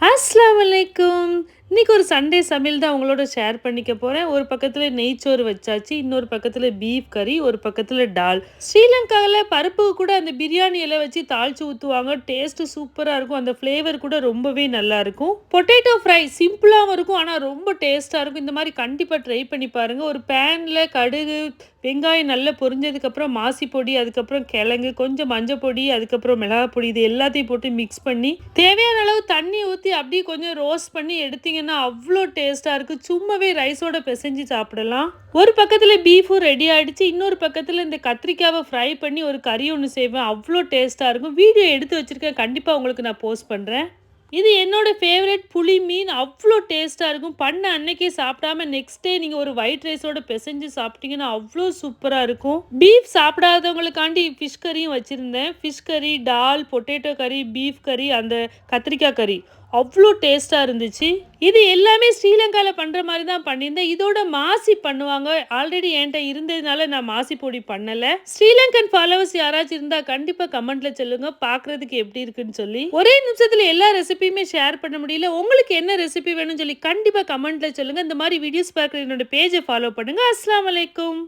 அஸ்ஸலாமு அலைக்கும். இன்னைக்கு ஒரு சண்டே சமையல் தான் உங்களோட ஷேர் பண்ணிக்க போறேன். ஒரு பக்கத்துல நெய்ச்சோறு வச்சாச்சு. இன்னொரு பக்கத்துல பீஃப் கறி, ஒரு பக்கத்துல டால். ஸ்ரீலங்கால பருப்புக்கு கூட அந்த பிரியாணி இலை வச்சு தாளிச்சு ஊத்துவாங்க. டேஸ்ட் சூப்பரா இருக்கும். அந்த ஃப்ளேவர் கூட ரொம்பவே நல்லா இருக்கும். பொட்டேட்டோ ஃப்ரை சிம்பிளாவும் இருக்கும். ஆனா ரொம்ப டேஸ்ட்டா இருக்கும். இந்த மாதிரி கண்டிப்பா ட்ரை பண்ணி பாருங்க. ஒரு பேன்ல கடுகு, வெங்காயம் நல்லா பொரிஞ்சதுக்கப்புறம் மாசி பொடி, அதுக்கப்புறம் கிழங்கு, கொஞ்சம் மஞ்சள் பொடி, அதுக்கப்புறம் மிளகாய் பொடி இது எல்லாத்தையும் போட்டு மிக்ஸ் பண்ணி தேவையான அளவு தண்ணி ஊற்றி அப்படியே கொஞ்சம் ரோஸ்ட் பண்ணி எடுத்தீங்கன்னா அவ்வளோ டேஸ்ட்டாக இருக்குது. சும்மாவே ரைஸோட பிசைஞ்சு சாப்பிடலாம். ஒரு பக்கத்தில் பீஃபும் ரெடி ஆகிடுச்சு. இன்னொரு பக்கத்தில் இந்த கத்திரிக்காவை ஃப்ரை பண்ணி ஒரு கறி ஒன்று செய்வேன். அவ்வளோ டேஸ்ட்டாக இருக்கும். வீடியோ எடுத்து வச்சுருக்கேன். கண்டிப்பாக உங்களுக்கு நான் போஸ்ட் பண்ணுறேன். இது என்னோட ஃபேவரட் புளி மீன். அவ்வளோ டேஸ்ட்டாக இருக்கும். பண்ண அன்னைக்கே சாப்பிடாம நெக்ஸ்ட் டே நீங்கள் ஒரு ஒயிட் ரைஸோட பிசைஞ்சு சாப்பிட்டீங்கன்னா அவ்வளோ சூப்பராக இருக்கும். பீஃப் சாப்பிடாதவங்களுக்காண்டி ஃபிஷ் கறியும் வச்சுருந்தேன். ஃபிஷ் கறி, டால், பொட்டேட்டோ கறி, பீஃப் கறி, அந்த கத்திரிக்காய் கறி அவ்வளோ டேஸ்ட்டாக இருந்துச்சு. இது எல்லாமே ஸ்ரீலங்காவில் பண்ணுற மாதிரி தான் பண்ணியிருந்தேன். இதோட மாசி பண்ணுவாங்க. ஆல்ரெடி என்கிட்ட இருந்ததுனால நான் மாசி பொடி பண்ணலை. ஸ்ரீலங்கன் ஃபாலோவர்ஸ் யாராச்சும் இருந்தால் கண்டிப்பாக கமெண்ட்டில் சொல்லுங்க பார்க்குறதுக்கு எப்படி இருக்குன்னு சொல்லி. ஒரே நிமிஷத்தில் எல்லா ரெசிபியுமே ஷேர் பண்ண முடியல. உங்களுக்கு என்ன ரெசிபி வேணும்னு சொல்லி கண்டிப்பாக கமெண்ட்டில் சொல்லுங்கள். இந்த மாதிரி வீடியோஸ் பார்க்குற என்னோட பேஜை ஃபாலோ பண்ணுங்கள். அஸ்ஸலாமு அலைக்கும்.